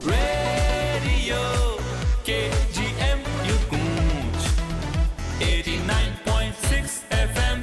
Radio KGMU गूंज 89.6 FM।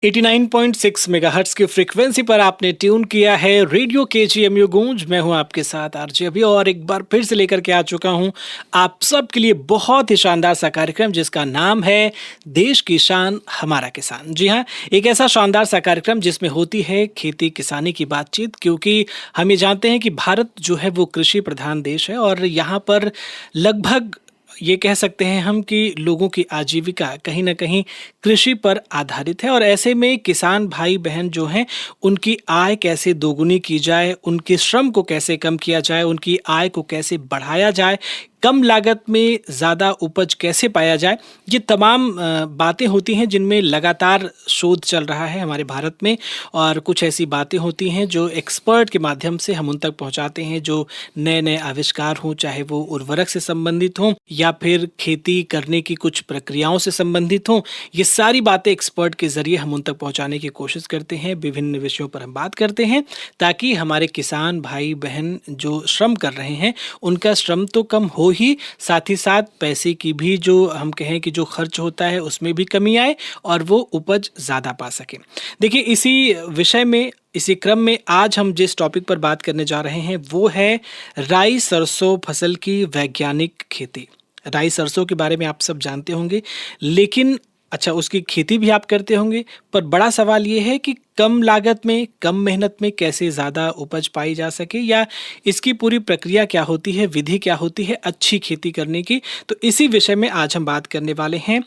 89.6 megahertz की frequency पर आपने ट्यून किया है रेडियो KGMU गूंज। मैं हूं आपके साथ आरजे अभी, और एक बार फिर से लेकर के आ चुका हूं आप सबके लिए बहुत ही शानदार सा कार्यक्रम जिसका नाम है देश की शान हमारा किसान। जी हां, एक ऐसा शानदार सा कार्यक्रम जिसमें होती है खेती किसानी की बातचीत, क्योंकि हम ये जानते हैं कि भारत जो है वो कृषि प्रधान देश है, और यहाँ पर लगभग ये कह सकते हैं हम कि लोगों की आजीविका कहीं ना कहीं कृषि पर आधारित है। और ऐसे में किसान भाई बहन जो हैं, उनकी आय कैसे दोगुनी की जाए, उनके श्रम को कैसे कम किया जाए, उनकी आय को कैसे बढ़ाया जाए, कम लागत में ज़्यादा उपज कैसे पाया जाए, ये तमाम बातें होती हैं जिनमें लगातार शोध चल रहा है हमारे भारत में। और कुछ ऐसी बातें होती हैं जो एक्सपर्ट के माध्यम से हम उन तक पहुंचाते हैं, जो नए नए आविष्कार हों, चाहे वो उर्वरक से संबंधित हों या फिर खेती करने की कुछ प्रक्रियाओं से संबंधित हों। ये सारी बातें एक्सपर्ट के ज़रिए हम उन तक पहुँचाने की कोशिश करते हैं। विभिन्न विषयों पर हम बात करते हैं ताकि हमारे किसान भाई बहन जो श्रम कर रहे हैं, उनका श्रम तो कम हो ही, साथ ही साथ पैसे की भी जो हम कहें कि जो खर्च होता है उसमें भी कमी आए और वो उपज ज़्यादा पा सके। देखिए, इसी विषय में, इसी क्रम में आज हम जिस टॉपिक पर बात करने जा रहे हैं वो है राई सरसों फसल की वैज्ञानिक खेती। राई सरसों के बारे में आप सब जानते होंगे, लेकिन अच्छा, उसकी खेती भी आप करते होंगे, पर बड़ा सवाल ये है कि कम लागत में, कम मेहनत में कैसे ज़्यादा उपज पाई जा सके, या इसकी पूरी प्रक्रिया क्या होती है, विधि क्या होती है अच्छी खेती करने की। तो इसी विषय में आज हम बात करने वाले हैं।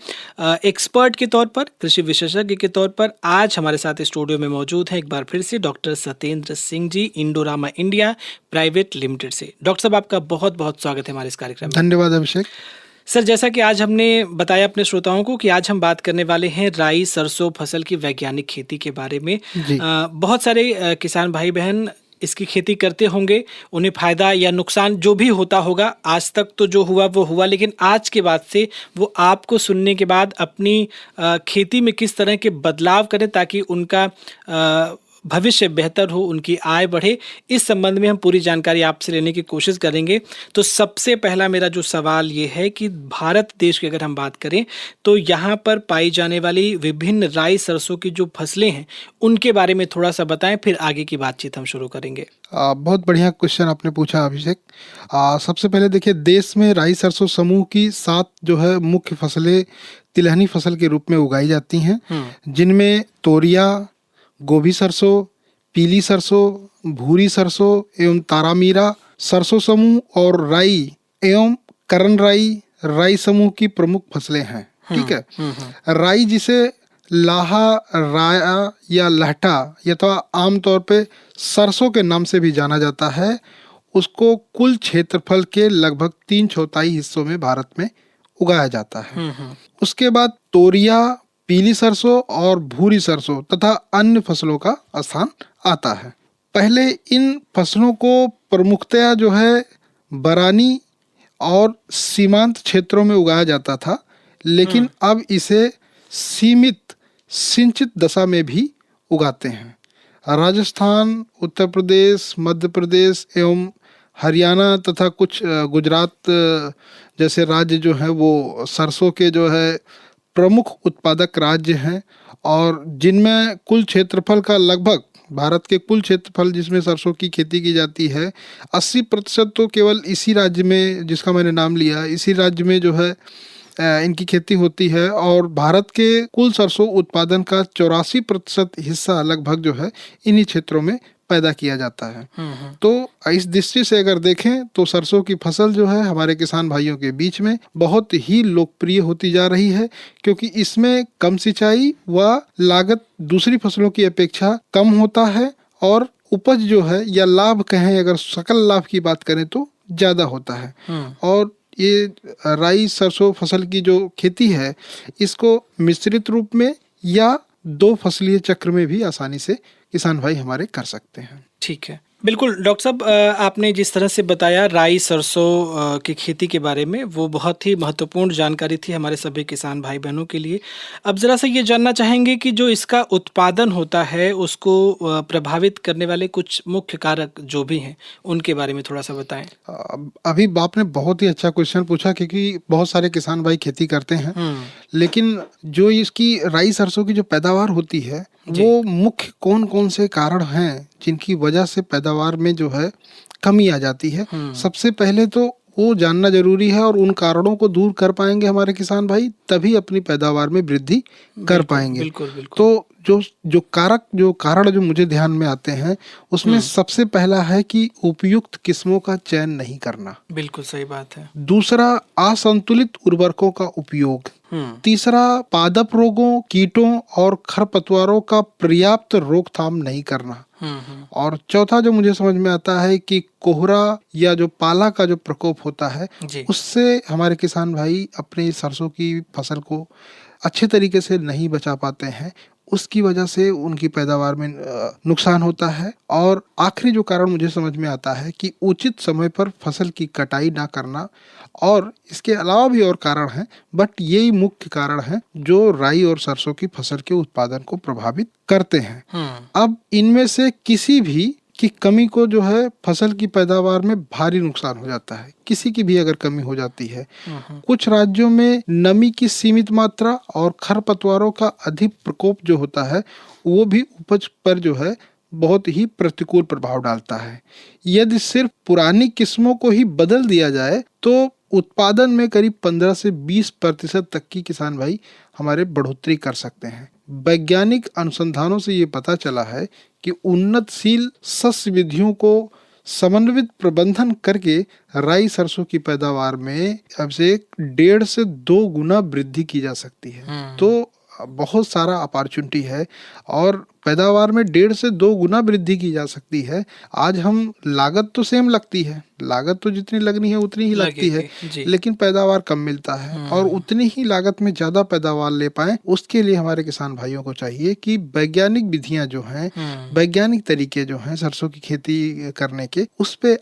एक्सपर्ट के तौर पर, कृषि विशेषज्ञ के तौर पर आज हमारे साथ स्टूडियो में मौजूद हैं एक बार फिर से doctor Satyendra Singh ji, Indorama India private limited से। डॉक्टर साहब, आपका बहुत बहुत स्वागत है हमारे इस कार्यक्रम में। धन्यवाद अभिषेक। सर, जैसा कि आज हमने बताया अपने श्रोताओं को कि आज हम बात करने वाले हैं राई सरसों फसल की वैज्ञानिक खेती के बारे में। बहुत सारे किसान भाई बहन इसकी खेती करते होंगे, उन्हें फायदा या नुकसान जो भी होता होगा, आज तक तो जो हुआ वो हुआ, लेकिन आज के बाद से वो आपको सुनने के बाद अपनी खेती में किस तरह के बदलाव करें ताकि उनका भविष्य बेहतर हो, उनकी आय बढ़े। इस संबंध में हम पूरी जानकारी आपसे लेने की कोशिश करेंगे। तो सबसे पहला मेरा जो सवाल ये है कि भारत देश की अगर हम बात करें तो यहाँ पर पाई जाने वाली विभिन्न राई सरसों की जो फसलें हैं उनके बारे में थोड़ा सा बताएं, फिर आगे की बातचीत हम शुरू करेंगे। बहुत बढ़िया क्वेश्चन आपने पूछा अभिषेक। सबसे पहले देखिए, देश में राई सरसों समूह की 7 जो है मुख्य फसलें तिलहनी फसल के रूप में उगाई जाती हैं, जिनमें तोरिया, गोभी सरसों, पीली सरसों, भूरी सरसों एवं तारामीरा सरसों समूह और राई एवं करण राई समूह की प्रमुख फसलें हैं। ठीक है। राई, जिसे लाहा, राया या लहटा या तो आमतौर पे सरसों के नाम से भी जाना जाता है, उसको कुल क्षेत्रफल के लगभग 3/4 हिस्सों में भारत में उगाया जाता है। उसके बाद तोरिया, पीली सरसों और भूरी सरसों तथा अन्य फसलों का स्थान आता है। पहले इन फसलों को प्रमुखतया जो है बरानी और सीमांत क्षेत्रों में उगाया जाता था, लेकिन अब इसे सीमित सिंचित दशा में भी उगाते हैं। राजस्थान, उत्तर प्रदेश, मध्य प्रदेश एवं हरियाणा तथा कुछ गुजरात जैसे राज्य जो हैं वो सरसों के जो है प्रमुख उत्पादक राज्य हैं, और जिनमें कुल क्षेत्रफल का लगभग, भारत के कुल क्षेत्रफल जिसमें सरसों की खेती की जाती है, 80% तो केवल इसी राज्य में, जिसका मैंने नाम लिया, इसी राज्य में जो है इनकी खेती होती है। और भारत के कुल सरसों उत्पादन का 84% हिस्सा लगभग जो है इन्हीं क्षेत्रों में पैदा किया जाता है। तो इस दृष्टि से अगर देखें तो सरसों की फसल जो है हमारे किसान भाइयों के बीच में बहुत ही लोकप्रिय होती जा रही है, क्योंकि इसमें कम सिंचाई व लागत दूसरी फसलों की अपेक्षा कम होता है, और उपज जो है या लाभ कहें, अगर सकल लाभ की बात करें तो ज़्यादा होता है। और ये राई सरसों फसल की जो खेती है, इसको मिश्रित रूप में या 2 फसलीय चक्र में भी आसानी से किसान भाई हमारे कर सकते हैं। ठीक है। बिल्कुल डॉक्टर साहब, आपने जिस तरह से बताया राई सरसों की खेती के बारे में, वो बहुत ही महत्वपूर्ण जानकारी थी हमारे सभी किसान भाई बहनों के लिए। अब ज़रा सा ये जानना चाहेंगे कि जो इसका उत्पादन होता है उसको प्रभावित करने वाले कुछ मुख्य कारक जो भी हैं उनके बारे में थोड़ा सा बताएं। अभी आपने बहुत ही अच्छा क्वेश्चन पूछा, क्योंकि बहुत सारे किसान भाई खेती करते हैं, लेकिन जो इसकी राई सरसों की जो पैदावार होती है जी। वो मुख्य कौन कौन से कारण हैं जिनकी वजह से पैदावार में जो है कमी आ जाती है। सबसे पहले तो वो जानना जरूरी है, और उन कारणों को दूर कर पाएंगे हमारे किसान भाई, तभी अपनी पैदावार में वृद्धि कर पाएंगे। बिल्कुल बिल्कुल। तो जो कारण जो मुझे ध्यान में आते हैं, उसमें सबसे पहला है कि उपयुक्त किस्मों का चयन नहीं करना। बिल्कुल सही बात है। दूसरा, असंतुलित उर्वरकों का उपयोग। तीसरा, पादप रोगों, कीटों और खरपतवारों का पर्याप्त रोकथाम नहीं करना। और चौथा जो मुझे समझ में आता है कि कोहरा या जो पाला का जो प्रकोप होता है, उससे हमारे किसान भाई अपनी सरसों की फसल को अच्छे तरीके से नहीं बचा पाते हैं, उसकी वजह से उनकी पैदावार में नुकसान होता है। और आखिरी जो कारण मुझे समझ में आता है कि उचित समय पर फसल की कटाई ना करना। और इसके अलावा भी और कारण हैं, बट यही मुख्य कारण हैं जो राई और सरसों की फसल के उत्पादन को प्रभावित करते हैं। अब इनमें से किसी भी की कमी को जो है फसल की पैदावार में भारी नुकसान हो जाता है, किसी की भी अगर कमी हो जाती है। कुछ राज्यों में नमी की सीमित मात्रा और खरपतवारों का अधिक प्रकोप जो होता है, वो भी उपज पर जो है बहुत ही प्रतिकूल प्रभाव डालता है। यदि सिर्फ पुरानी किस्मों को ही बदल दिया जाए तो उत्पादन में करीब 15 से 20% तक की किसान भाई हमारे बढ़ोतरी कर सकते हैं। वैज्ञानिक अनुसंधानों से ये पता चला है कि उन्नतशील सस्य विधियों को समन्वित प्रबंधन करके राई सरसों की पैदावार में अब से 1.5 से 2 गुना वृद्धि की जा सकती है। तो बहुत सारा अपॉर्चुनिटी है, और पैदावार में 1.5 से 2 गुना वृद्धि की जा सकती है। आज हम लागत तो सेम लगती है, लागत तो जितनी लगनी है उतनी ही लगती है, लेकिन पैदावार कम मिलता है। और उतनी ही लागत में ज्यादा पैदावार ले पाए, उसके लिए हमारे किसान भाइयों को चाहिए कि वैज्ञानिक विधियां जो हैं, वैज्ञानिक तरीके जो हैं सरसों की खेती करने के, उस पे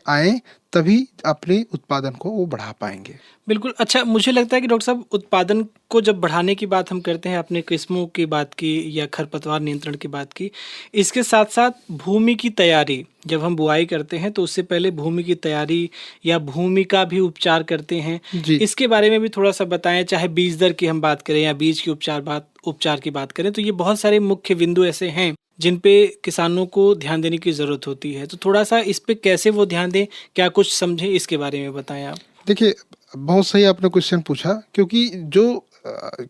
आए तभी अपने उत्पादन को वो बढ़ा पाएंगे। बिल्कुल। अच्छा, मुझे लगता है कि डॉक्टर साहब उत्पादन को जब बढ़ाने की बात हम करते हैं, अपने किस्मों की बात की या खरपतवार नियंत्रण की बात की, इसके साथ साथ भूमि की तैयारी, जब हम बुआई करते हैं तो उससे पहले भूमि की तैयारी या भूमि का भी उपचार करते हैं, इसके बारे में भी थोड़ा सा बताएं। चाहे बीज दर की हम बात करें या बीज की उपचार की बात करें, तो ये बहुत सारे मुख्य बिंदु ऐसे हैं जिन पे किसानों को ध्यान देने की जरूरत होती है। तो थोड़ा सा इस पे कैसे वो ध्यान दें, क्या कुछ समझे, इसके बारे में बताएं आप। देखिए, बहुत सही आपने क्वेश्चन पूछा, क्योंकि जो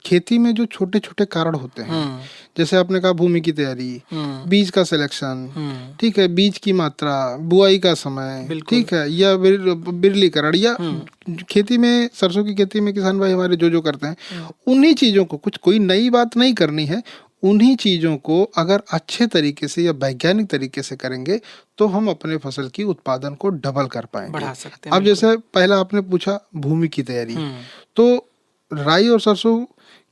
खेती में जो छोटे छोटे कारण होते हैं, जैसे आपने कहा भूमि की तैयारी, बीज का सिलेक्शन, ठीक है, बीज की मात्रा, बुआई का समय, ठीक है, या बिरलीकरण, या खेती में सरसों की खेती में किसान भाई हमारे जो करते हैं, उन्हीं चीजों को, कुछ कोई नई बात नहीं करनी है, उन्हीं चीजों को अगर अच्छे तरीके से या वैज्ञानिक तरीके से करेंगे तो हम अपने फसल की उत्पादन को डबल कर पाएंगे, बढ़ा सकते हैं। अब जैसे पहला आपने पूछा भूमि की तैयारी, तो राई और सरसों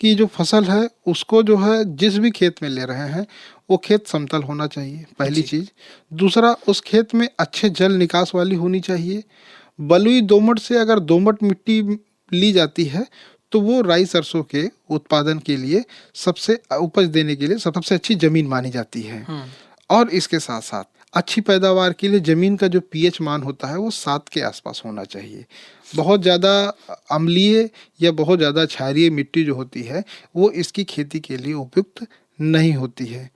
की जो फसल है उसको जो है जिस भी खेत में ले रहे हैं वो खेत समतल होना चाहिए, पहली चीज। दूसरा, उस खेत में अच्छे जल निकास वाली होनी चाहिए। बलुई दोमट से अगर दोमट मिट्टी ली जाती है तो वो राई सरसों के उत्पादन के लिए सबसे उपज देने के लिए सबसे अच्छी जमीन मानी जाती है। और इसके साथ साथ अच्छी पैदावार के लिए जमीन का जो पीएच मान होता है वो 7 के आसपास होना चाहिए। बहुत ज़्यादा अम्लीय या बहुत ज़्यादा क्षारीय मिट्टी जो होती है वो इसकी खेती के लिए उपयुक्त नहीं होती है।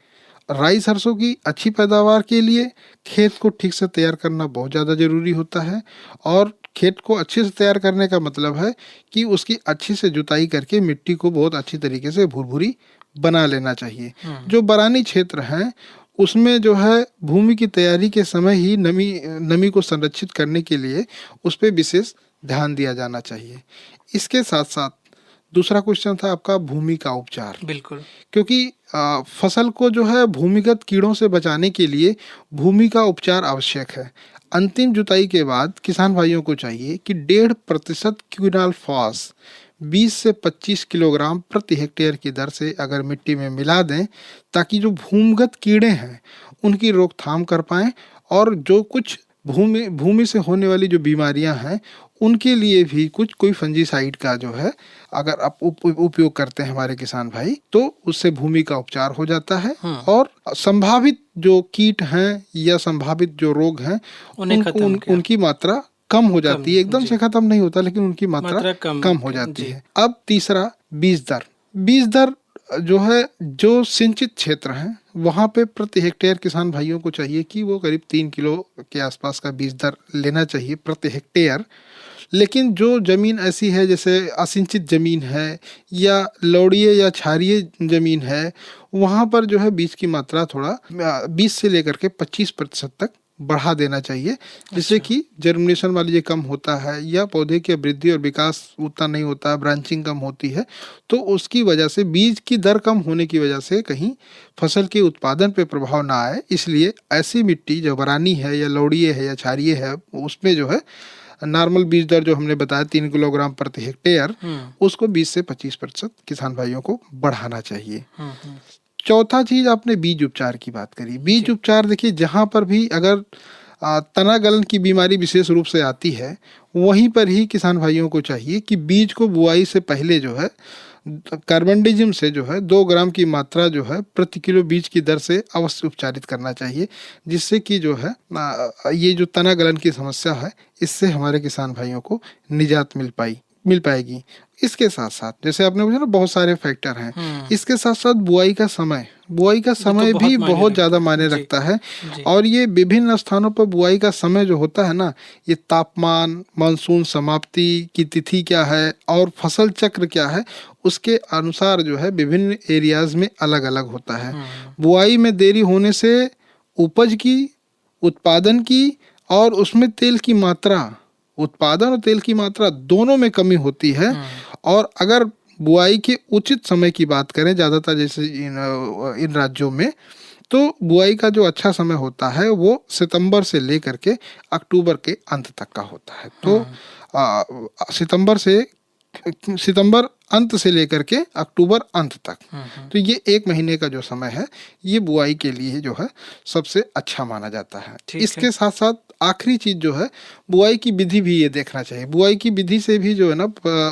राई सरसों की अच्छी पैदावार के लिए खेत को ठीक से तैयार करना बहुत ज़्यादा ज़रूरी होता है, और खेत को अच्छे से तैयार करने का मतलब है कि उसकी अच्छी से जुताई करके मिट्टी को बहुत अच्छी तरीके से भुरभुरी बना लेना चाहिए। जो बरानी क्षेत्र हैं उसमें जो है भूमि की तैयारी के समय ही नमी को संरक्षित करने के लिए उस पर विशेष ध्यान दिया जाना चाहिए। इसके साथ साथ दूसरा क्वेश्चन था आपका भूमि का उपचार। बिल्कुल, क्योंकि फसल को जो है भूमिगत कीड़ों से बचाने के लिए भूमि का उपचार आवश्यक है। अंतिम जुताई के बाद किसान भाइयों को चाहिए कि 1.5% क्विनाल्फास 20 से 25 किलोग्राम प्रति हेक्टेयर की दर से अगर मिट्टी में मिला दें, ताकि जो भूमिगत कीड़े हैं उनकी रोकथाम कर पाएं और जो कुछ भूमि से होने वाली जो बीमारियां हैं उनके लिए भी कोई फंजीसाइड का जो है अगर आप उपयोग करते हैं हमारे किसान भाई, तो उससे भूमि का उपचार हो जाता है और संभावित जो कीट हैं या संभावित जो रोग हैं उनकी मात्रा कम हो जाती है। एकदम से खत्म नहीं होता, लेकिन उनकी मात्रा कम हो जाती है। अब तीसरा, बीज दर। बीज दर जो है, जो सिंचित क्षेत्र है वहाँ पे प्रति हेक्टेयर किसान भाइयों को चाहिए कि वो करीब 3 किलो के आसपास का बीज दर लेना चाहिए प्रति हेक्टेयर। लेकिन जो जमीन ऐसी है जैसे असिंचित जमीन है या लौड़ीय या क्षारीय जमीन है, वहाँ पर जो है बीज की मात्रा थोड़ा 20 से लेकर के 25% तक बढ़ा देना चाहिए, जिससे कि जर्मिनेशन वाली ये कम होता है या पौधे की वृद्धि और विकास उतना नहीं होता, ब्रांचिंग कम होती है, तो उसकी वजह से बीज की दर कम होने की वजह से कहीं फसल के उत्पादन पे प्रभाव ना आए। इसलिए ऐसी मिट्टी जो बरानी है या लौड़ीय है या क्षारीय है, उसमें जो है नॉर्मल बीज दर जो हमने बताया 3 किलोग्राम प्रति हेक्टेयर, उसको 20 से 25% किसान भाइयों को बढ़ाना चाहिए। चौथा चीज, आपने बीज उपचार की बात करी। बीज उपचार देखिए, जहाँ पर भी अगर तना गलन की बीमारी विशेष रूप से आती है, वहीं पर ही किसान भाइयों को चाहिए कि बीज को बुआई से पहले जो है कार्बनडिजिम से जो है 2 ग्राम की मात्रा जो है प्रति किलो बीज की दर से अवश्य उपचारित करना चाहिए, जिससे कि जो है ये जो तना गलन की समस्या है इससे हमारे किसान भाइयों को निजात मिल पाएगी। इसके साथ साथ जैसे आपने पूछा ना, बहुत सारे फैक्टर हैं। इसके साथ साथ बुआई का समय भी बहुत ज़्यादा मायने रखता है। और ये विभिन्न स्थानों पर बुआई का समय जो होता है ना, ये तापमान, मानसून समाप्ति की तिथि क्या है और फसल चक्र क्या है, उसके अनुसार जो है विभिन्न एरियाज में अलग अलग होता है। बुआई में देरी होने से उपज की, उत्पादन की और उसमें तेल की मात्रा, उत्पादन और तेल की मात्रा दोनों में कमी होती है। और अगर बुआई के उचित समय की बात करें, ज़्यादातर जैसे इन राज्यों में, तो बुआई का जो अच्छा समय होता है वो सितंबर से लेकर के अक्टूबर के अंत तक का होता है। तो सितंबर अंत से लेकर के अक्टूबर अंत तक, तो ये 1 महीने का जो समय है, ये बुआई के लिए जो है सबसे अच्छा माना जाता है। इसके साथ साथ आखिरी चीज जो है, बुआई की विधि भी ये देखना चाहिए। बुआई की विधि से भी जो है ना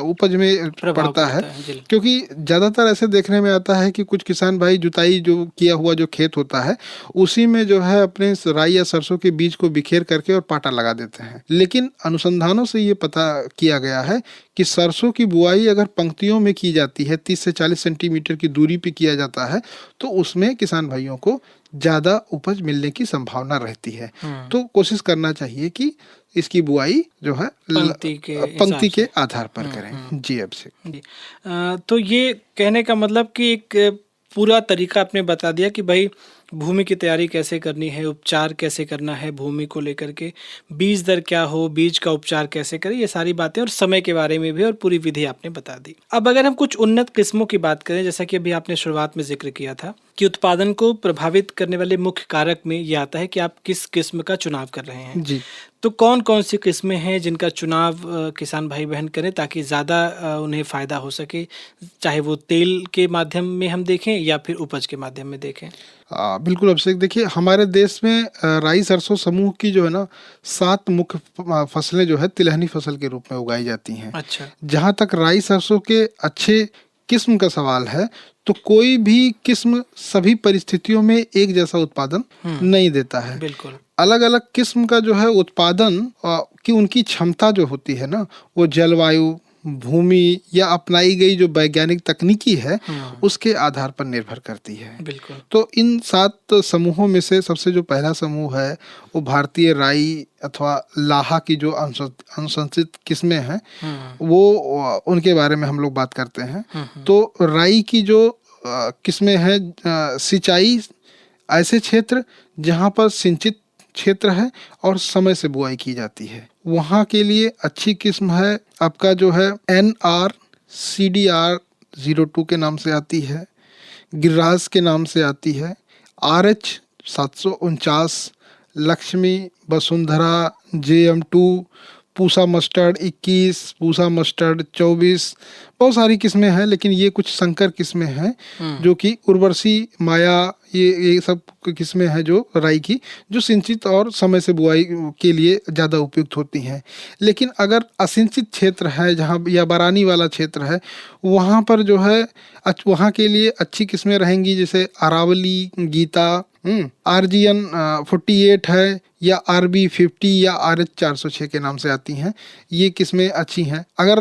उपज में पड़ता है, क्योंकि ज्यादातर ऐसे देखने में आता है कि कुछ किसान भाई जुताई जो किया हुआ जो खेत होता है उसी में जो है अपने राई या सरसों के बीज को बिखेर करके और पाटा लगा देते हैं। लेकिन अनुसंधानों से ये पता किया गया है कि सरसों की बुआई अगर पंक्तियों में की जाती है, 30 से 40 सेंटीमीटर की दूरी पे किया जाता है, तो उसमें किसान भाइयों को ज्यादा उपज मिलने की संभावना रहती है। तो कोशिश करना चाहिए कि इसकी बुआई जो है पंक्ति के आधार पर करें। जी अभिषेक, तो ये कहने का मतलब कि एक पूरा तरीका आपने बता दिया कि भाई भूमि की तैयारी कैसे करनी है, उपचार कैसे करना है भूमि को लेकर के, बीज दर क्या हो, बीज का उपचार कैसे करें, ये सारी बातें, और समय के बारे में भी और पूरी विधि आपने बता दी। अब अगर हम कुछ उन्नत किस्मों की बात करें, जैसा कि अभी आपने शुरुआत में जिक्र किया था कि उत्पादन को प्रभावित करने वाले मुख्य कारक में ये आता है कि आप किस किस्म का चुनाव कर रहे हैं। जी, तो कौन कौन सी किस्में हैं जिनका चुनाव किसान भाई बहन करें ताकि ज़्यादा उन्हें फ़ायदा हो सके, चाहे वो तेल के माध्यम में हम देखें या फिर उपज के माध्यम में देखें? बिल्कुल अभिषेक, देखिए हमारे देश में राई सरसों समूह की जो है ना 7 मुख्य फसलें जो है तिलहनी फसल के रूप में उगाई जाती हैं। अच्छा। जहाँ तक राई सरसों के अच्छे किस्म का सवाल है, तो कोई भी किस्म सभी परिस्थितियों में एक जैसा उत्पादन नहीं देता है। बिल्कुल। अलग अलग किस्म का जो है उत्पादन की उनकी क्षमता जो होती है ना, वो जलवायु, भूमि या अपनाई गई जो वैज्ञानिक तकनीकी है उसके आधार पर निर्भर करती है। बिल्कुल। तो इन 7 समूहों में से सबसे जो पहला समूह है वो भारतीय राई अथवा लाहा की जो अनुशंसित किस्में हैं, वो उनके बारे में हम लोग बात करते हैं। तो राई की जो किस्में हैं, सिंचाई, ऐसे क्षेत्र जहाँ पर सिंचित क्षेत्र है और समय से बुआई की जाती है, वहाँ के लिए अच्छी किस्म है आपका जो है NR CDR02 के नाम से आती है, गिरिराज के नाम से आती है, RH 749, Lakshmi, Vasundhara, JM2, Pusa mustard 21, Pusa mustard 24, बहुत सारी किस्में हैं। लेकिन ये कुछ संकर किस्में हैं जो कि उर्वशी, माया, ये सब मुख्य किस्में हैं जो राई की, जो सिंचित और समय से बुआई के लिए ज़्यादा उपयुक्त होती हैं। लेकिन अगर असिंचित क्षेत्र है जहाँ या बारानी वाला क्षेत्र है, वहाँ पर जो है वहाँ के लिए अच्छी किस्में रहेंगी, जैसे अरावली, गीता, RGN 48 है, या RB 50 या RH 406 के नाम से आती हैं। ये किस्में अच्छी हैं। अगर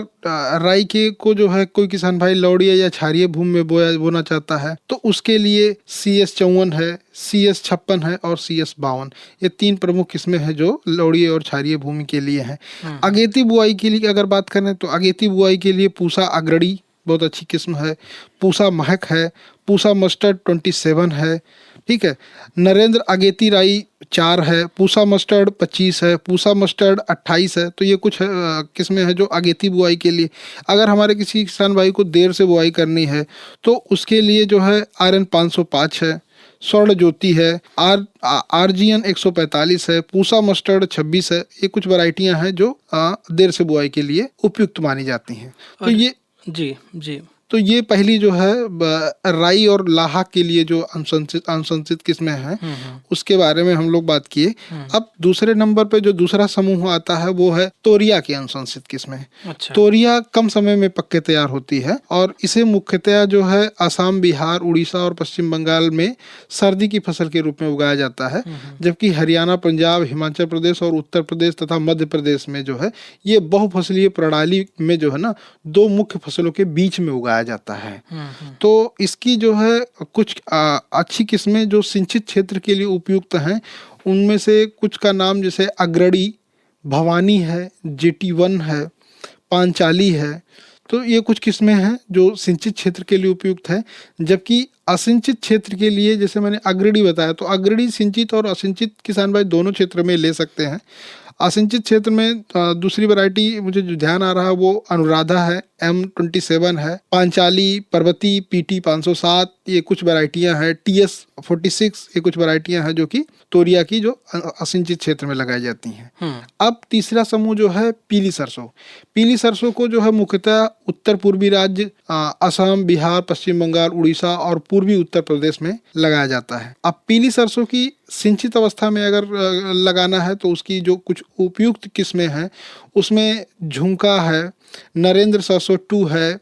राई के को जो है कोई किसान भाई लौड़िया या क्षारीय भूमि में बोना चाहता है तो उसके लिए CS 54 है, CS 56 है और CS 52, ये 3 प्रमुख किस्में हैं जो लौड़िया और क्षारीय भूमि के लिए हैं। अगेती बुआई के लिए अगर बात करें तो अगेती बुआई के लिए पूसा अग्रणी बहुत अच्छी किस्म है, पूसा महक है, पूसा मस्टर्ड 27 है, ठीक है। नरेंद्र अगेती राई 4 है, पूसा मस्टर्ड 25 है, पूसा मस्टर्ड 28 है। तो ये कुछ किस्में हैं जो अगेती बुआई के लिए। अगर हमारे किसी किसान भाई को देर से बुआई करनी है तो उसके लिए जो है RN 505 है, स्वर्ण ज्योति है, RGN 145 है, पूसा मस्टर्ड 26 है। ये कुछ वैरायटियां हैं जो देर से बुआई के लिए उपयुक्त मानी जाती हैं। तो ये जी तो ये पहली जो है राई और लाहा के लिए जो अनुशंसित किस्में हैं उसके बारे में हम लोग बात किए। अब दूसरे नंबर पे जो दूसरा समूह आता है वो है तोरिया की अनुशंसित किस्में। अच्छा। तोरिया कम समय में पक्के तैयार होती है और इसे मुख्यतया जो है असम, बिहार, उड़ीसा और पश्चिम बंगाल में सर्दी की फसल के रूप में उगाया जाता है, जबकि हरियाणा, पंजाब, हिमाचल प्रदेश और उत्तर प्रदेश तथा मध्य प्रदेश में जो है ये बहुफसलीय प्रणाली में जो है ना 2 मुख्य फसलों के बीच में उगाया जाता है। तो इसकी जो है कुछ अच्छी किस्में जो सिंचित क्षेत्र के लिए उपयुक्त हैं, उनमें से कुछ का नाम जैसे अग्रणी, भवानी है, GT1 है, पांचाली है। तो ये कुछ किस्में हैं जो सिंचित क्षेत्र के लिए उपयुक्त है। जबकि असिंचित क्षेत्र के लिए जैसे मैंने अग्रणी बताया, तो अग्रणी सिंचित और असिंचित किसान भाई दोनों क्षेत्र में ले सकते हैं। असिंचित क्षेत्र में दूसरी वैरायटी मुझे जो ध्यान आ रहा है वो अनुराधा है, M27 है, पांचाली, पर्वती, PT 507, ये कुछ वैरायटियां हैं, TS 46, ये कुछ वैरायटियां हैं जो कि तोरिया की जो असिंचित क्षेत्र में लगाई जाती हैं। अब तीसरा समूह जो है पीली सरसों। पीली सरसों को जो है मुख्यतः उत्तर पूर्वी राज्य असम, बिहार, पश्चिम बंगाल, उड़ीसा और पूर्वी उत्तर प्रदेश में लगाया जाता है। अब पीली सरसों की सिंचित अवस्था में अगर लगाना है तो उसकी जो कुछ उपयुक्त किस्में हैं उसमें झुमका है, नरेंद्र सरसों 2 है,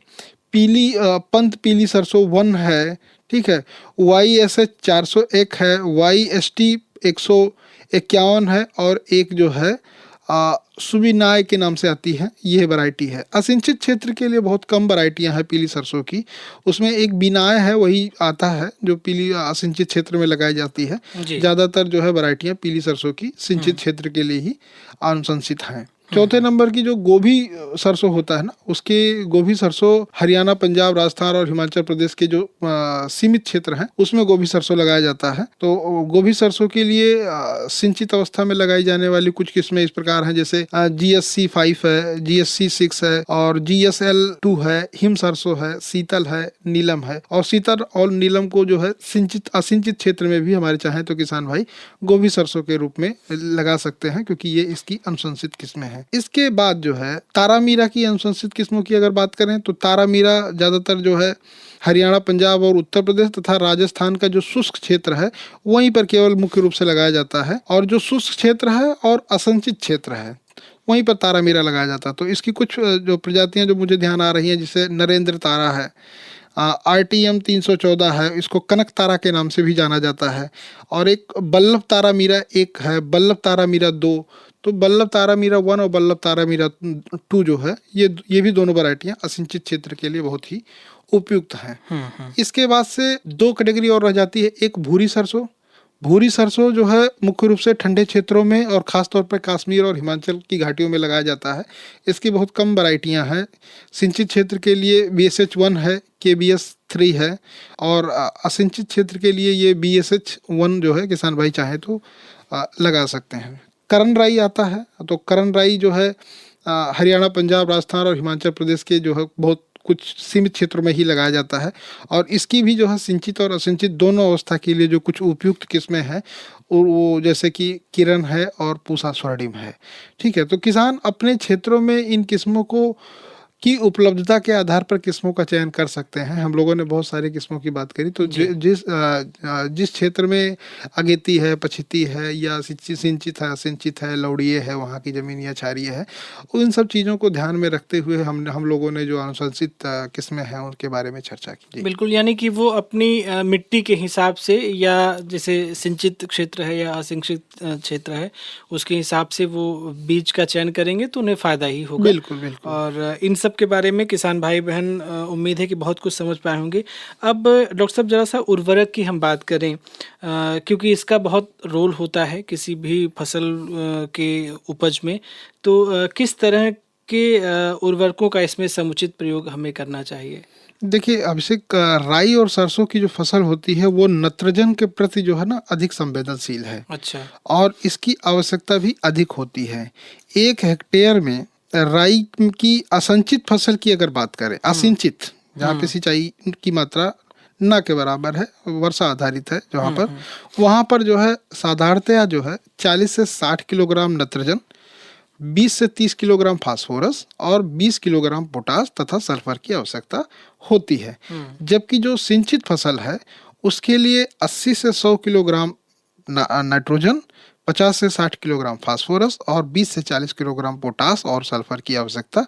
पंत पीली सरसों 1 है, ठीक है, YSH 401 है, YST 151 है और एक जो है सुबिनाय के नाम से आती है, यह वैरायटी है। असिंचित क्षेत्र के लिए बहुत कम वैरायटियां हैं पीली सरसों की। उसमें एक बिनाय है, वही आता है जो पीली असिंचित क्षेत्र में लगाई जाती है। ज़्यादातर जो है वैरायटियां पीली सरसों की सिंचित क्षेत्र के लिए ही अनुशंसित हैं। चौथे नंबर की जो गोभी सरसों होता है ना, उसके गोभी सरसों हरियाणा, पंजाब, राजस्थान और हिमाचल प्रदेश के जो सीमित क्षेत्र हैं उसमें गोभी सरसों लगाया जाता है। तो गोभी सरसों के लिए सिंचित अवस्था में लगाई जाने वाली कुछ किस्में इस प्रकार हैं, जैसे GSC 5 है, GSC 6 है और GSL 2 है, हिम सरसों है, शीतल है, नीलम है। और शीतल और नीलम को जो है सिंचित असिंचित क्षेत्र में भी हमारे चाहें तो किसान भाई गोभी सरसों के रूप में लगा सकते हैं, क्योंकि ये इसकी अनुशंसित किस्में हैं। इसके बाद जो है तारामीरा की अनुशंसित किस्मों की अगर बात करें तो तारामीरा ज्यादातर जो है हरियाणा, पंजाब और उत्तर प्रदेश तथा राजस्थान का जो शुष्क क्षेत्र है वहीं पर केवल मुख्य रूप से लगाया जाता है, और जो शुष्क क्षेत्र है और असंचित क्षेत्र है वहीं पर तारामीरा लगाया जाता है। तो इसकी कुछ जो प्रजातियां जो मुझे ध्यान आ रही हैं, जैसे नरेंद्र तारा है, RTM 314 है, इसको कनक तारा के नाम से भी जाना जाता है, और एक बल्लभ तारा मीरा एक है, बल्लभ तारा मीरा 2। तो बल्लभ तारा मीरा 1 और बल्लभ तारा मीरा 2 जो है ये भी दोनों वैरायटियां असिंचित क्षेत्र के लिए बहुत ही उपयुक्त हैं। इसके बाद से 2 कैटेगरी और रह जाती है। एक भूरी सरसों। भूरी सरसों जो है मुख्य रूप से ठंडे क्षेत्रों में और खासतौर पर कश्मीर और हिमाचल की घाटियों में लगाया जाता है। इसकी बहुत कम वैरायटियां हैं। सिंचित क्षेत्र के लिए BSH 1 है, KBS 3 है, और असिंचित क्षेत्र के लिए ये BSH 1 जो है किसान भाई चाहे तो लगा सकते हैं। करण राई आता है, तो करण राई जो है हरियाणा, पंजाब, राजस्थान और हिमाचल प्रदेश के जो है बहुत कुछ सीमित क्षेत्रों में ही लगाया जाता है, और इसकी भी जो है सिंचित और असिंचित दोनों अवस्था के लिए जो कुछ उपयुक्त किस्में हैं वो जैसे कि किरण है और पूसा स्वर्णिम है। ठीक है, तो किसान अपने क्षेत्रों में इन किस्मों को की उपलब्धता के आधार पर किस्मों का चयन कर सकते हैं। हम लोगों ने बहुत सारी किस्मों की बात करी, तो जिस क्षेत्र में अगेती है, पछिती है, या सिंचित है, असिंचित है, लौड़िए है, वहाँ की जमीन या क्षारीय है, उन सब चीज़ों को ध्यान में रखते हुए हम लोगों ने जो अनुशंसित किस्में हैं उनके बारे में चर्चा की। जी। बिल्कुल, यानी कि वो अपनी मिट्टी के हिसाब से, या जैसे सिंचित क्षेत्र है या असिंचित क्षेत्र है, उसके हिसाब से वो बीज का चयन करेंगे तो उन्हें फ़ायदा ही होगा। बिल्कुल बिल्कुल। और इन सब के बारे में किसान भाई बहन उम्मीद है कि बहुत कुछ समझ पाए होंगे। अब डॉक्टर साहब, ज़रा सा उर्वरक की हम बात करें, क्योंकि इसका बहुत रोल होता है किसी भी फसल के उपज में, तो किस तरह के उर्वरकों का इसमें समुचित प्रयोग हमें करना चाहिए? देखिए अभिषेक, राई और सरसों की जो फसल होती है वो नत्रजन के प्रति जो है ना अधिक संवेदनशील है। अच्छा। और इसकी आवश्यकता भी अधिक होती है। 1 हेक्टेयर में राई की असंचित फसल की अगर बात करें, असिंचित जहाँ पे सिंचाई की मात्रा न के बराबर है, वर्षा आधारित है जहाँ पर, वहाँ पर जो है साधारणतया जो है 40 से 60 किलोग्राम नत्रजन, 20 से 30 किलोग्राम फास्फोरस और 20 किलोग्राम पोटास तथा सल्फर की आवश्यकता होती है। जबकि जो सिंचित फसल है उसके लिए 80 से 100 किलोग्राम नाइट्रोजन, 50 से 60 किलोग्राम फास्फोरस और 20 से 40 किलोग्राम पोटास और सल्फर की आवश्यकता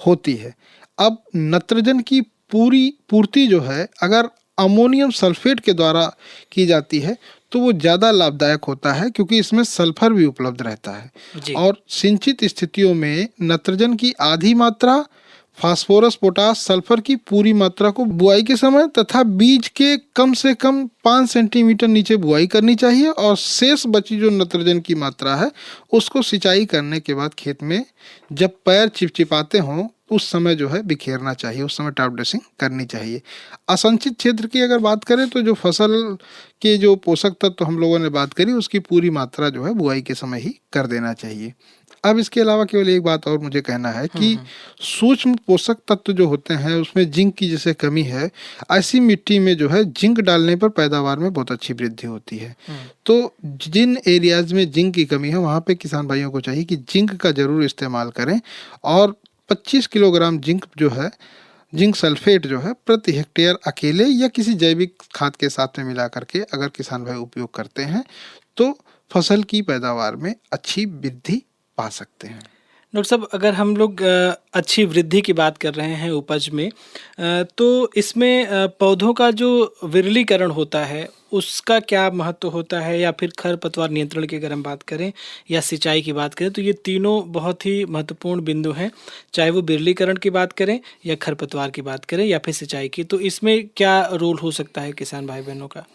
होती है। अब नत्रजन की पूर्ति जो है अगर अमोनियम सल्फेट के द्वारा की जाती है तो वो ज़्यादा लाभदायक होता है, क्योंकि इसमें सल्फर भी उपलब्ध रहता है। और सिंचित स्थितियों में नत्रजन की आधी मात्रा, फास्फोरस, पोटास, सल्फर की पूरी मात्रा को बुआई के समय तथा बीज के कम से कम 5 सेंटीमीटर नीचे बुआई करनी चाहिए, और शेष बची जो नत्रजन की मात्रा है उसको सिंचाई करने के बाद खेत में जब पैर चिपचिपाते हों उस समय जो है बिखेरना चाहिए, उस समय टॉप ड्रेसिंग करनी चाहिए। असंचित क्षेत्र की अगर बात करें तो जो फसल के जो पोषक तत्व हम लोगों ने बात करी उसकी पूरी मात्रा जो है बुआई के समय ही कर देना चाहिए। अब इसके अलावा केवल एक बात और मुझे कहना है कि सूक्ष्म पोषक तत्व जो होते हैं उसमें जिंक की जैसे कमी है, ऐसी मिट्टी में जो है जिंक डालने पर पैदावार में बहुत अच्छी वृद्धि होती है। तो जिन एरियाज में जिंक की कमी है वहाँ पे किसान भाइयों को चाहिए कि जिंक का जरूर इस्तेमाल करें, और 25 किलोग्राम जिंक जो है, जिंक सल्फेट जो है प्रति हेक्टेयर अकेले या किसी जैविक खाद के साथ में मिला करके अगर किसान भाई उपयोग करते हैं तो फसल की पैदावार में अच्छी वृद्धि पा सकते हैं। डॉक्टर साहब, अगर हम लोग अच्छी वृद्धि की बात कर रहे हैं उपज में, तो इसमें पौधों का जो विरलीकरण होता है उसका क्या महत्व होता है, या फिर खरपतवार नियंत्रण की अगर हम बात करें या सिंचाई की बात करें, तो ये तीनों बहुत ही महत्वपूर्ण बिंदु हैं, चाहे वो विरलीकरण की बात करें या खरपतवार की बात करें या फिर सिंचाई की। तो इसमें क्या रोल हो सकता है किसान भाई बहनों का?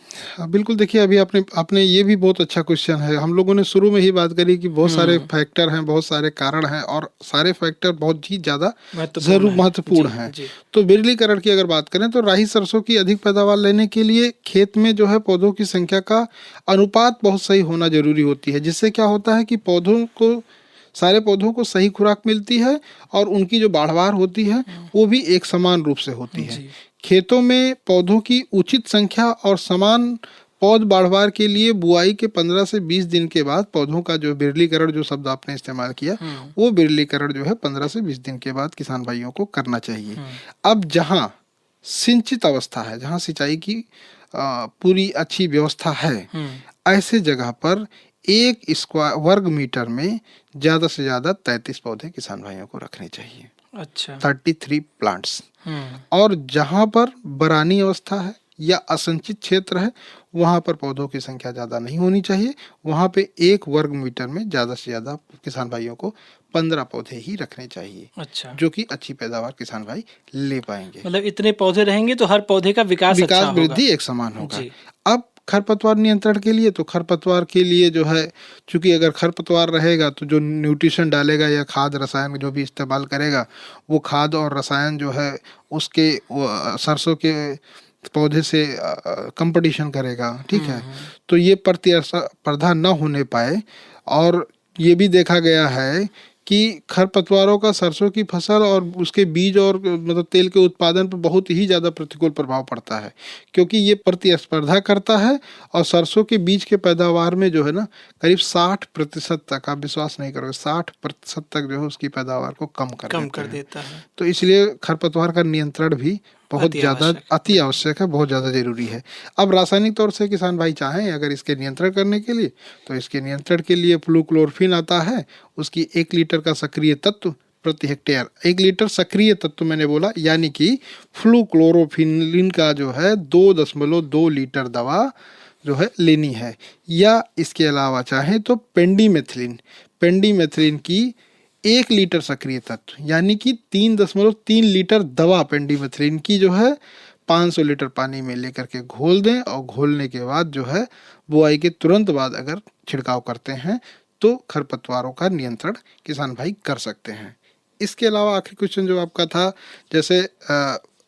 बिल्कुल, देखिए अभी आपने ये भी बहुत अच्छा क्वेश्चन है। हम लोगों ने शुरू में ही बात करी कि बहुत सारे फैक्टर हैं, बहुत सारे कारण हैं, और सारे फैक्टर बहुत ही ज़्यादा महत्वपूर्ण हैं। तो विरलीकरण की अगर बात करें तो राई सरसों की अधिक पैदावार लेने के लिए खेत में जो है पौधों की संख्या का अनुपात बहुत सही होना जरूरी होती है, जिससे क्या होता है कि सारे पौधों को सही खुराक मिलती है और उनकी जो बाढ़वार होती है वो भी एक समान रूप से होती है। खेतों में पौधों की उचित संख्या और समान पौध बाढ़वार के लिए बुआई के 15 से 20 दिन के बाद पौधों का जो विरलीकरण, जो शब्द आपने इस्तेमाल किया, वो विरलीकरण जो है 15 से 20 दिन के बाद किसान भाइयों को करना चाहिए। अब जहाँ सिंचित अवस्था है, जहाँ सिंचाई की पूरी अच्छी व्यवस्था है, ऐसे जगह पर 1 स्क्वायर वर्ग मीटर में ज़्यादा से ज़्यादा 33 पौधे किसान भाइयों को रखने चाहिए। अच्छा। 33 प्लांट्स। और जहाँ पर बरानी अवस्था है या असंचित क्षेत्र है वहाँ पर पौधों की संख्या ज़्यादा नहीं होनी चाहिए। वहाँ पे 1 वर्ग मीटर में ज़्यादा से ज़्यादा किसान भाइयों को 15 पौधे ही रखने चाहिए। अच्छा। जो कि अच्छी पैदावार किसान भाई ले पाएंगे। मतलब इतने पौधे रहेंगे तो हर पौधे का विकास अच्छा होगा। वृद्धि एक समान होगा। अब खरपतवार नियंत्रण के लिए, तो खरपतवार के लिए जो है, चूंकि अगर खरपतवार रहेगा तो जो न्यूट्रिशन डालेगा या खाद रसायन जो भी इस्तेमाल करेगा, वो खाद और रसायन जो है उसके सरसों के पौधे से कंपटीशन करेगा। ठीक है, तो ये प्रतिस्पर्धा न होने पाए। और ये भी देखा गया है कि खरपतवारों का सरसों की फसल और उसके बीज और मतलब तेल के उत्पादन पर बहुत ही ज़्यादा प्रतिकूल प्रभाव पड़ता है, क्योंकि ये प्रतिस्पर्धा करता है और सरसों के बीज के पैदावार में जो है ना करीब 60% तक, आप विश्वास नहीं करोगे, 60% तक जो है उसकी पैदावार को कम कर देता है। तो इसलिए खरपतवार का नियंत्रण भी बहुत अति ज़्यादा आवश्यक। अति आवश्यक है, बहुत ज़्यादा जरूरी है। अब रासायनिक तौर से किसान भाई चाहें अगर इसके नियंत्रण करने के लिए, तो इसके नियंत्रण के लिए फ्लूक्लोरफिन आता है, उसकी 1 लीटर का सक्रिय तत्व प्रति हेक्टेयर, 1 लीटर सक्रिय तत्व मैंने बोला, यानी कि फ्लूक्लोरोफिनिलिन का जो है 2.2 लीटर दवा जो है लेनी है। या इसके अलावा चाहें तो पेंडीमेथिलिन की 1 लीटर सक्रिय तत्व यानी कि 3.3 लीटर दवा पेंडीमेथिलिन की जो है 500 लीटर पानी में लेकर के घोल दें, और घोलने के बाद जो है बुआई के तुरंत बाद अगर छिड़काव करते हैं तो खरपतवारों का नियंत्रण किसान भाई कर सकते हैं। इसके अलावा आखिरी क्वेश्चन जो आपका था, जैसे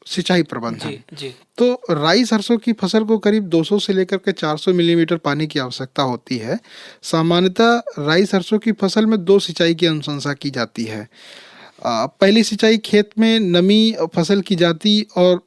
सिंचाई प्रबंधन, जी। तो राई सरसों की फसल को करीब 200 से लेकर के 400 मिलीमीटर पानी की आवश्यकता होती है। सामान्यतः राई सरसों की फसल में 2 सिंचाई की अनुशंसा की जाती है। पहली सिंचाई खेत में नमी, फसल की जाति और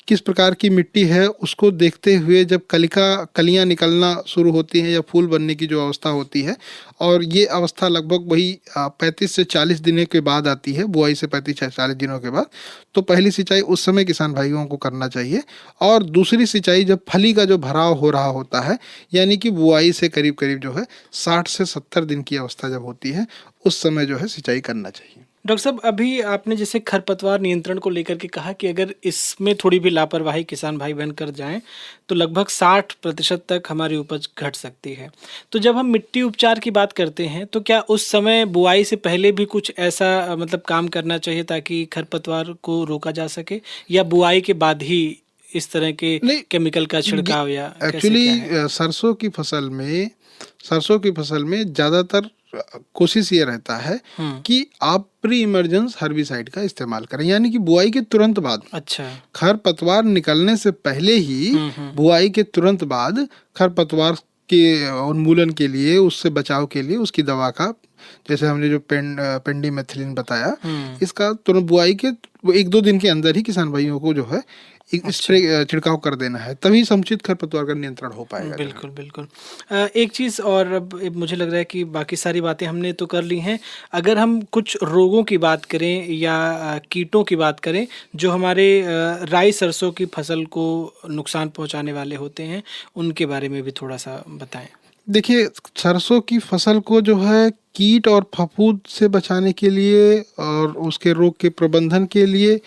किस प्रकार की मिट्टी है उसको देखते हुए जब कलियां निकलना शुरू होती हैं या फूल बनने की जो अवस्था होती है, और ये अवस्था लगभग वही 35 से 40 दिनों के बाद आती है, बुआई से 35 से 40 दिनों के बाद, तो पहली सिंचाई उस समय किसान भाइयों को करना चाहिए। और दूसरी सिंचाई जब फली का जो भराव हो रहा होता है, यानी कि बुआई से करीब करीब जो है 60 से 70 दिन की अवस्था जब होती है, उस समय जो है सिंचाई करना चाहिए। डॉक्टर साहब, अभी आपने जैसे खरपतवार नियंत्रण को लेकर के कहा कि अगर इसमें थोड़ी भी लापरवाही किसान भाई बहन कर जाएं तो लगभग 60% तक हमारी उपज घट सकती है। तो जब हम मिट्टी उपचार की बात करते हैं तो क्या उस समय बुआई से पहले भी कुछ ऐसा मतलब काम करना चाहिए ताकि खरपतवार को रोका जा सके, या बुआई के बाद ही इस तरह के केमिकल का छिड़काव, या एक्चुअली सरसों की फसल में ज़्यादातर कोशिश ये रहता है कि आप प्री इमरजेंस हर्बिसाइड का इस्तेमाल करें, यानी कि बुआई के तुरंत बाद। अच्छा, खरपतवार निकलने से पहले ही बुआई के तुरंत बाद खरपतवार के उन्मूलन के लिए, उससे बचाव के लिए उसकी दवा का, जैसे हमने जो पेंडीमेथिलिन बताया, इसका तुरंत बुआई के 1-2 दिन के अंदर ही किसान भाइयों को जो है स्प्रे छिड़काव कर देना है, तभी समुचित खरपतवार का नियंत्रण हो पाएगा। बिल्कुल। एक चीज़ और, अब मुझे लग रहा है कि बाकी सारी बातें हमने तो कर ली हैं। अगर हम कुछ रोगों की बात करें या कीटों की बात करें जो हमारे राई सरसों की फसल को नुकसान पहुंचाने वाले होते हैं, उनके बारे में भी थोड़ा सा बताएं। देखिए, सरसों की फसल को जो है कीट और फफूंद से बचाने के लिए और उसके रोग के प्रबंधन के लिए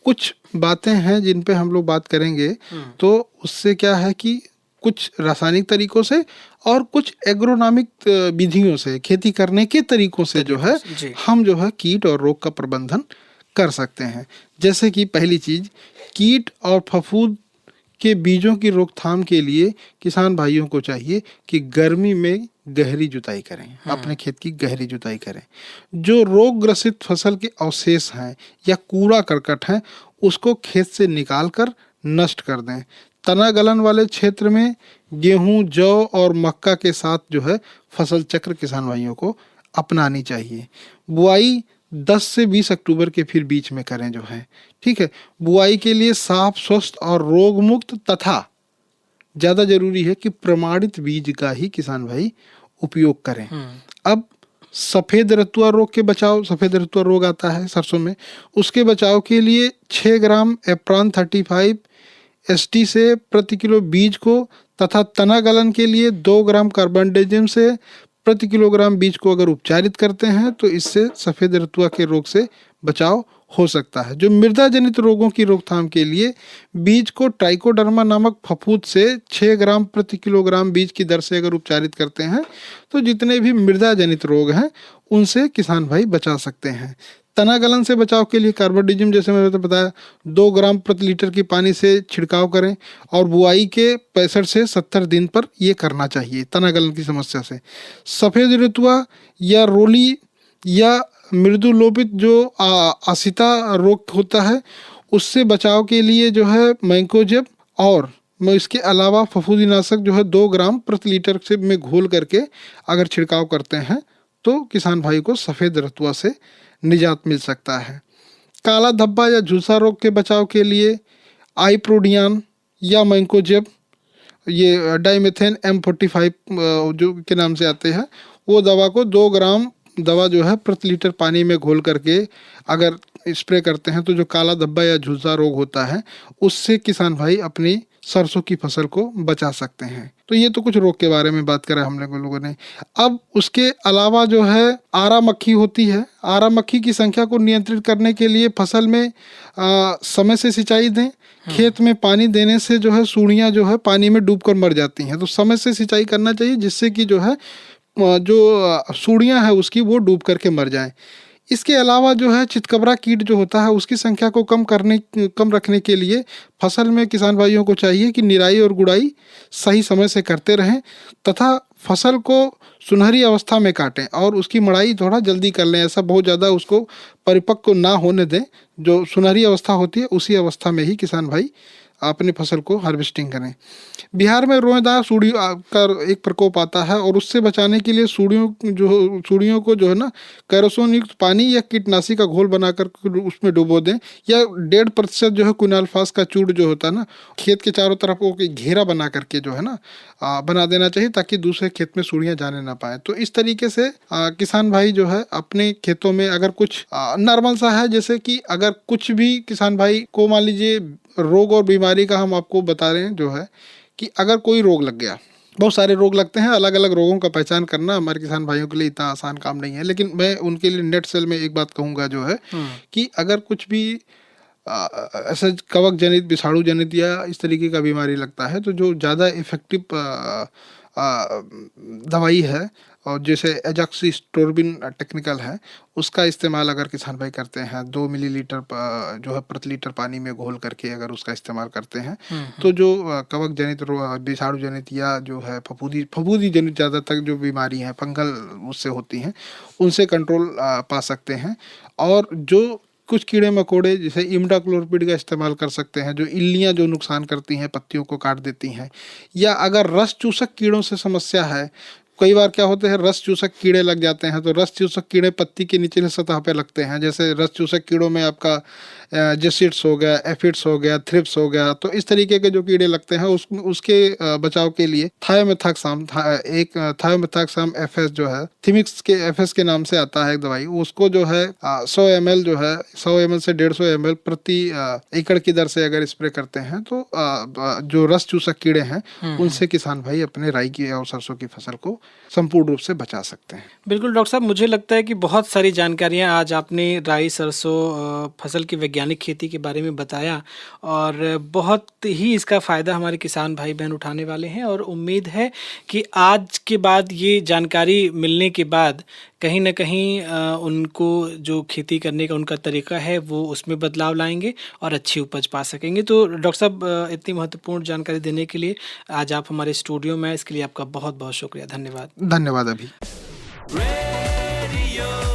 कुछ बातें हैं जिन पे हम लोग बात करेंगे। तो उससे क्या है कि कुछ रासायनिक तरीकों से और कुछ एग्रोनॉमिक विधियों से, खेती करने के तरीकों से जो है हम जो है कीट और रोग का प्रबंधन कर सकते हैं। जैसे कि पहली चीज, कीट और फफूंद के बीजों की रोकथाम के लिए किसान भाइयों को चाहिए कि गर्मी में गहरी जुताई करें, अपने खेत की गहरी जुताई करें। जो रोग ग्रसित फसल के अवशेष हैं या कूड़ा करकट हैं, उसको खेत से निकालकर नष्ट कर दें। तना गलन वाले क्षेत्र में गेहूं, जौ और मक्का के साथ जो है फसल चक्र किसान भाइयों को अपनानी चाहिए। बुआई 10 से 20 अक्टूबर के फिर बीच में करें जो है, ठीक है। बुआई के लिए साफ, स्वस्थ और रोग मुक्त तथा ज़्यादा जरूरी है कि प्रमाणित बीज का ही किसान भाई उपयोग करें। अब सफ़ेद रतुआ रोग के बचाव, सफ़ेद रतुआ रोग आता है सरसों में, उसके बचाव के लिए 6 ग्राम एप्रान 35 ST से प्रति किलो बीज को तथा तना गलन के लिए 2 ग्राम कार्बनडाजिम से प्रति किलोग्राम बीज को अगर उपचारित करते हैं तो इससे सफ़ेद रतुआ के रोग से बचाव हो सकता है। जो मृदा जनित रोगों की रोकथाम के लिए बीज को ट्राइकोडर्मा नामक फफूंद से 6 ग्राम प्रति किलोग्राम बीज की दर से अगर उपचारित करते हैं तो जितने भी मृदा जनित रोग हैं उनसे किसान भाई बचा सकते हैं। तना गलन से बचाव के लिए कार्बोडिजिम, जैसे मैंने बताया, 2 ग्राम प्रति लीटर की पानी से छिड़काव करें और बुआई के 65 से 70 दिन पर ये करना चाहिए तना गलन की समस्या से। सफ़ेद रतुआ या रोली या मृदुलोपित जो आसिता रोग होता है, उससे बचाव के लिए जो है मैंकोजेब और इसके अलावा फफूंदीनाशक जो है 2 ग्राम प्रति लीटर से में घोल करके अगर छिड़काव करते हैं तो किसान भाई को सफ़ेद रतुआ से निजात मिल सकता है। काला धब्बा या झुलसा रोग के बचाव के लिए आइप्रोडियान या मैंकोजेब, ये डाइमेथेन M45 जो के नाम से आते हैं, वो दवा को 2 ग्राम दवा जो है प्रति लीटर पानी में घोल करके अगर स्प्रे करते हैं तो जो काला धब्बा या झुलसा रोग होता है उससे किसान भाई अपनी सरसों की फसल को बचा सकते हैं। तो ये तो कुछ रोग के बारे में बात करें हम लोगों ने। अब उसके अलावा जो है आरा मक्खी होती है। आरा मक्खी की संख्या को नियंत्रित करने के लिए फसल में समय से सिंचाई दें। खेत में पानी देने से जो है सूढ़ियाँ जो है पानी में डूबकर मर जाती हैं, तो समय से सिंचाई करना चाहिए जिससे कि जो है जो सूढ़ियाँ हैं उसकी वो डूब करके मर जाएं। इसके अलावा जो है चितकबरा कीट जो होता है उसकी संख्या को कम रखने के लिए फसल में किसान भाइयों को चाहिए कि निराई और गुड़ाई सही समय से करते रहें तथा फसल को सुनहरी अवस्था में काटें और उसकी मड़ाई थोड़ा जल्दी कर लें। ऐसा बहुत ज़्यादा उसको परिपक्व ना होने दें, जो सुनहरी अवस्था होती है उसी अवस्था में ही किसान भाई अपनी फसल को हार्वेस्टिंग करें। बिहार में रोएदार सूढ़ी का एक प्रकोप आता है और उससे बचाने के लिए सूढ़ियों को जो है ना केरोसिन युक्त पानी या कीटनाशी का घोल बनाकर उसमें डुबो दें, या 1.5% जो है क्विनाल्फास का चूर्ण जो होता है ना खेत के चारों तरफ वो घेरा बना करके जो है ना बना देना चाहिए ताकि दूसरे खेत में सूढ़ियाँ जाने ना पाए। तो इस तरीके से किसान भाई जो है अपने खेतों में अगर कुछ नॉर्मल सा है, जैसे कि अगर कुछ भी किसान भाई को मान लीजिए रोग और बीमारी का हम आपको बता रहे हैं जो है कि अगर कोई रोग लग गया, बहुत सारे रोग लगते हैं, अलग अलग रोगों का पहचान करना हमारे किसान भाइयों के लिए इतना आसान काम नहीं है, लेकिन मैं उनके लिए नेट सेल में एक बात कहूँगा जो है कि अगर कुछ भी ऐसा कवक जनित, विषाणु जनित या इस तरीके का बीमारी लगता है तो जो ज़्यादा इफेक्टिव दवाई है और जैसे एजॉक्सिस्ट्रोबिन टेक्निकल है उसका इस्तेमाल अगर किसान भाई करते हैं 2 मिलीलीटर जो है प्रति लीटर पानी में घोल करके अगर उसका इस्तेमाल करते हैं तो जो कवक जनित, विषाणु जनित या जो है फफूंदी जनित ज़्यादातर जो बीमारी हैं फंगल उससे होती हैं उनसे कंट्रोल पा सकते हैं। और जो कुछ कीड़े मकोड़े जैसे इमिडाक्लोपीड का इस्तेमाल कर सकते हैं, जो इल्लियाँ जो नुकसान करती हैं पत्तियों को काट देती हैं, या अगर रस चूसक कीड़ों से समस्या है, कई बार क्या होते हैं रस चूसक कीड़े लग जाते हैं, तो रस चूसक कीड़े पत्ती के निचले सतह पे लगते हैं, जैसे रस चूसक कीड़ों में आपका जेसिड्स हो गया, एफिड्स हो गया, थ्रिप्स हो गया, तो इस तरीके के जो कीड़े लगते हैं उसके बचाव के लिए थायोमेथाक्साम FS जो है थिमिक्स के FS के नाम से आता है एक दवाई, उसको जो है 100 ml जो है 100 ml से 150 ml प्रति एकड़ की दर से अगर स्प्रे करते हैं तो जो रस चूसक कीड़े हैं उनसे किसान भाई अपने राई की और सरसों की फसल को संपूर्ण रूप से बचा सकते हैं। बिल्कुल डॉक्टर साहब, मुझे लगता है कि बहुत सारी जानकारियां आज आपने राई सरसों फसल की वैज्ञानिक खेती के बारे में बताया और बहुत ही इसका फ़ायदा हमारे किसान भाई बहन उठाने वाले हैं और उम्मीद है कि आज के बाद ये जानकारी मिलने के बाद कहीं ना कहीं उनको जो खेती करने का उनका तरीका है वो उसमें बदलाव लाएंगे और अच्छी उपज पा सकेंगे। तो डॉक्टर साहब, इतनी महत्वपूर्ण जानकारी देने के लिए आज आप हमारे स्टूडियो में, इसके लिए आपका बहुत बहुत शुक्रिया। धन्यवाद। धन्यवाद। अभी रेडियो